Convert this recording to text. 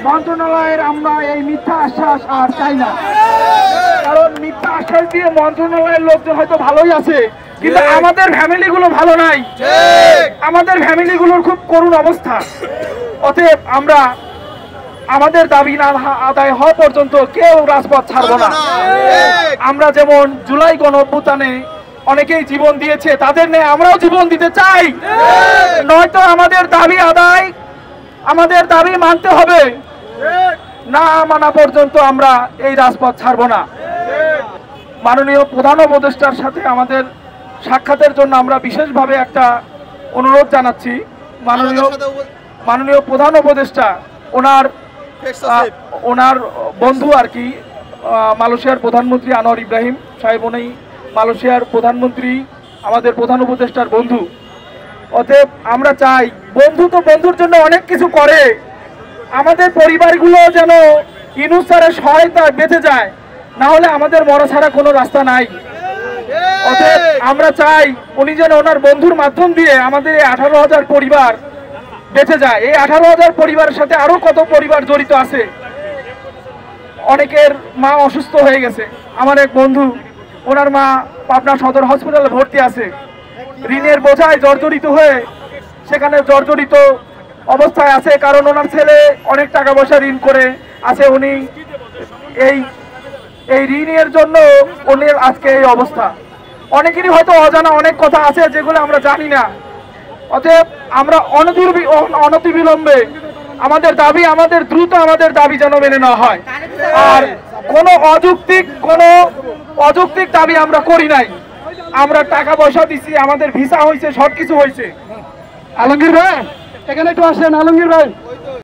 মন্ত্রণালয়ের আমরা এই মিথ্যা আশ্বাস আর চাই না, কারণ মিথ্যা আশ্বাস দিয়ে মন্ত্রণালয়ের লোকজন হয়তো ভালোই আছে, কিন্তু আমাদের ফ্যামিলিগুলো ভালো নাই, আমাদের ফ্যামিলিগুলোর খুব করুণ অবস্থা। অতএব আমরা আমাদের দাবি না আদায় হওয়া পর্যন্ত কেউ রাজপথ ছাড়বো না। আমরা যেমন জুলাই গণঅভ্যুত্থানে অনেকেই জীবন দিয়েছে, তাদের নিয়ে আমরাও জীবন দিতে চাই, নয়তো আমাদের দাবি আদায়, আমাদের দাবি মানতে হবে, না মানা পর্যন্ত আমরা এই রাজপথ ছাড়বো না। মাননীয় প্রধান উপদেষ্টার সাথে আমাদের সাক্ষাতের জন্য আমরা বিশেষভাবে একটা অনুরোধ জানাচ্ছি। মাননীয় প্রধান উপদেষ্টা ওনার বন্ধু আর কি, মালয়েশিয়ার প্রধানমন্ত্রী আনোয়ার ইব্রাহিম সাহেব, উনি মালয়েশিয়ার প্রধানমন্ত্রী, আমাদের প্রধান উপদেষ্টার বন্ধু। অতএব আমরা চাই, বন্ধু তো বন্ধুর জন্য অনেক কিছু করে, আমাদের পরিবারগুলো যেন ইউনূস স্যারের সহায়তায় বেঁচে যায়, না হলে আমাদের মরা ছাড়া কোনো রাস্তা নাই। অতএব আমরা চাই উনি যেন ওনার বন্ধুর মাধ্যম দিয়ে আমাদের এই 18,000 পরিবার বেঁচে যায়। এই 18,000 পরিবারের সাথে আরো কত পরিবার জড়িত আছে। অনেকের মা অসুস্থ হয়ে গেছে, আমার এক বন্ধু, ওনার মা পাবনা সদর হসপিটালে ভর্তি আছে, ঋণের বোঝায় জর্জরিত হয়ে সেখানে জর্জরিত অবস্থায় আছে, কারণ ওনার ছেলে অনেক টাকা পয়সা ঋণ করে আছে। উনি এই ঋণের জন্য ওনার আজকে এই অবস্থা। অনেকেরই হয়তো অজানা অনেক কথা আছে যেগুলো আমরা জানি না। অতএব আমরা অনতিবিলম্বে আমাদের দাবি, আমাদের দ্রুত আমাদের দাবি যেন মেনে নেওয়া হয়। আর কোনো অযৌক্তিক দাবি আমরা করি নাই। আমরা টাকা পয়সা দিচ্ছি, আমাদের ভিসা হয়েছে, সব কিছু হয়েছে। আলমগীর ভাই এখানে একটু আসেন, আলমগীর ভাই।